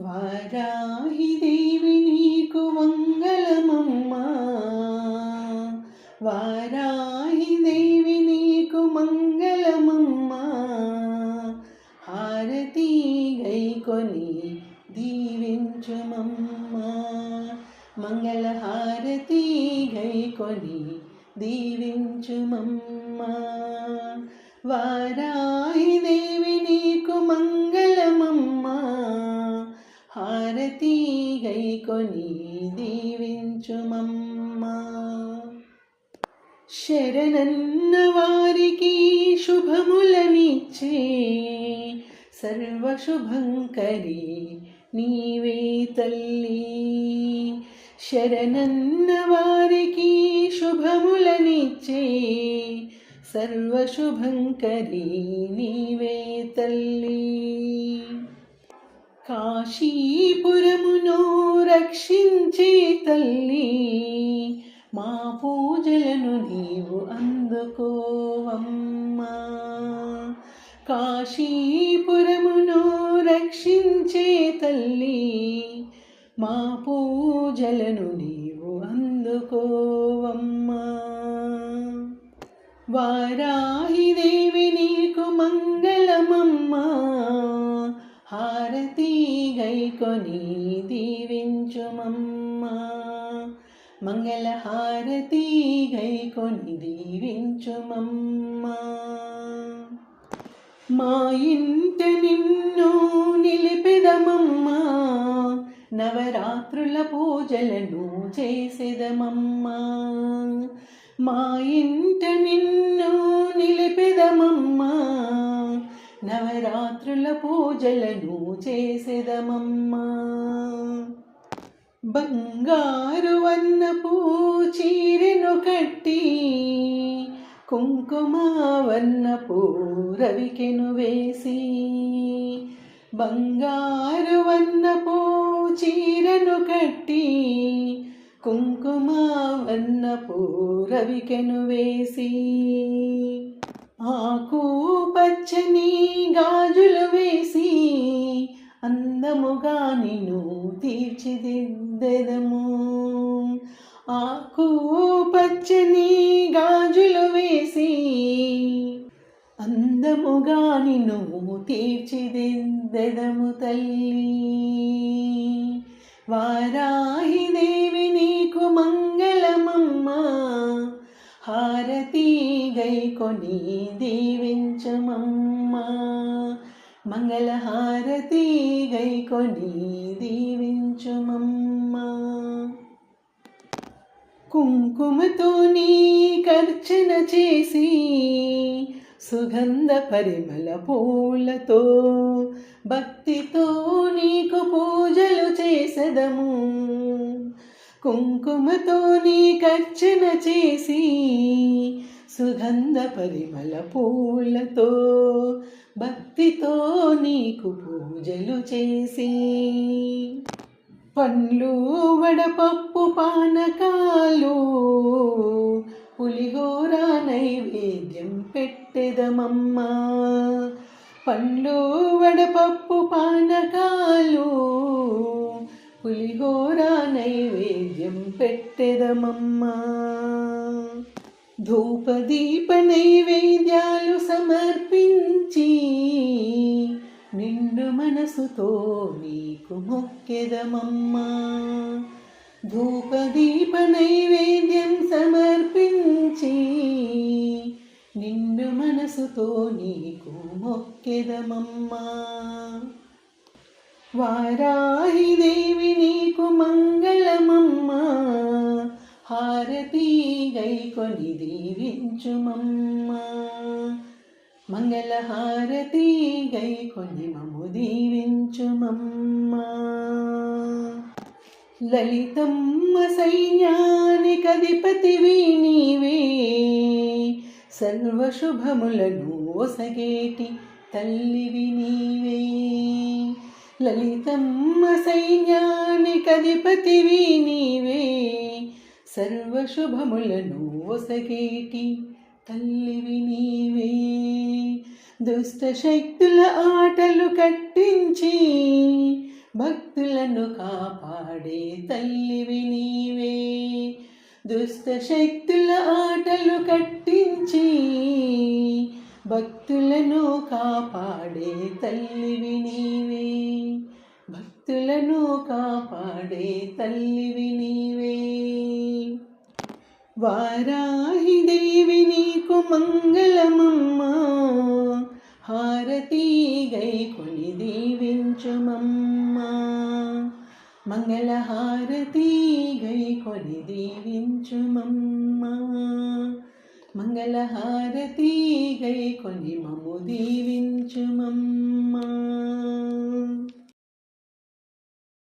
వారాహిదేవి నీకు మంగళమమ్మా, వారాహిదేవి నీకు మంగళమమ్మా. హారతి గైకొని దీవించుమమ్మా, మంగళ హారతి గైకొని దీవించుమమ్మా. వారాహిదేవి నీకు మంగళమమ్మా, హారతి గైకొని దీవించుమమ్మా. శరణన్న వారికి శుభములనిచ్చే సర్వశుభంకరి నీవే తల్లి. శరణన్న వారికి శుభములనిచ్చే సర్వశుభంకరి నీవే తల్లి. కాశీపురమును రక్షించే తల్లి, మా పూజలను నీవు అందుకోవమ్మా. కాశీపురమును రక్షించే తల్లి, మా పూజలను నీవు అందుకోవమ్మా. వారాహిదేవి నీకు మంగళమమ్మా, హారతి గైకొని దీవించుమమ్మా, మంగళ హారతి గైకొని దీవించుమమ్మా. మా ఇంట నిన్ను నిలిపెదమమ్మా, నవరాత్రుల పూజలను చేసెదమమ్మా. మా ఇంట నిన్ను నిలిపెదమమ్మా, నవరాత్రుల పూజలను చేసెదమమ్మా. బంగారు వన్నపు చీరెను కట్టి, కుంకుమ వన్నపు రవికెను వేసి, బంగారు వన్నపు చీరెను కట్టి, కుంకుమ వన్నపు రవికెను వేసి, ఆకు పచ్చని గాజులు వేసి అందముగా నిన్ను తీర్చిదిద్దెదము. ఆకు పచ్చని గాజులు వేసి అందముగా నిన్ను తీర్చిదిద్దెదము తల్లి. వారాహిదేవి నీకు మంగళమమ్మా, హారతి గైకొని దీవించుమమ్మా, మంగళ హారతి గైకొని దీవించుమమ్మా. కుంకుమతో నీకర్చన చేసి, సుగంధ పరిమళ పూలతో భక్తితో నీకు పూజలు చేసెదము. కుంకుమతో నీకర్చన చేసి, సుగంధ పరిమళ పూలతో భక్తితో నీకు పూజలు చేసి, పండ్లు వడపప్పు పానకాలు పులిహోర నైవేద్యం పెట్టెదమమ్మా. పండ్లు వడపప్పు పానకాలు పులిహోర నైవేద్యం పెట్టెదమమ్మా. ధూపదీప నైవేద్యాలు సమర్పించి, నిండు మనసుతో నీకు మొక్కెదమమ్మా. ధూపదీప నైవేద్యం సమర్పించి, నిండు మనసుతో నీకు మొక్కెదమమ్మా. వారాహిదేవి నీకు మంగళమమ్మా, హారతి గైకొని దీవించుమమ్మా, మంగళ హారతి గైకొని మము దీవించుమమ్మా. లలితమ్మ సైన్యానికధిపతివి నీవే, సర్వశుభములను ఒసగేటి తల్లివి నీవే. లలితమ్మ సైన్యానికధిపతివి నీవే, సర్వశుభములను ఒసగేటి తల్లివి నీవే. దుష్ట శక్తుల ఆటలు కట్టించి భక్తులను కాపాడే తల్లివి నీవే. దుష్ట శక్తుల ఆటలు కట్టించి భక్తులను కాపాడే తల్లివి నీవే. భక్తులను కాపాడే తల్లివి నీవే. వారాహి దేవి నీకు మంగళమమ్మా, హారతి గై కొని దీవించుమమ్మా. మంగళహారతి గై కొని దీవించుమమ్మా. మంగళహారతి గై కొని మము దీవించుమమ్మా.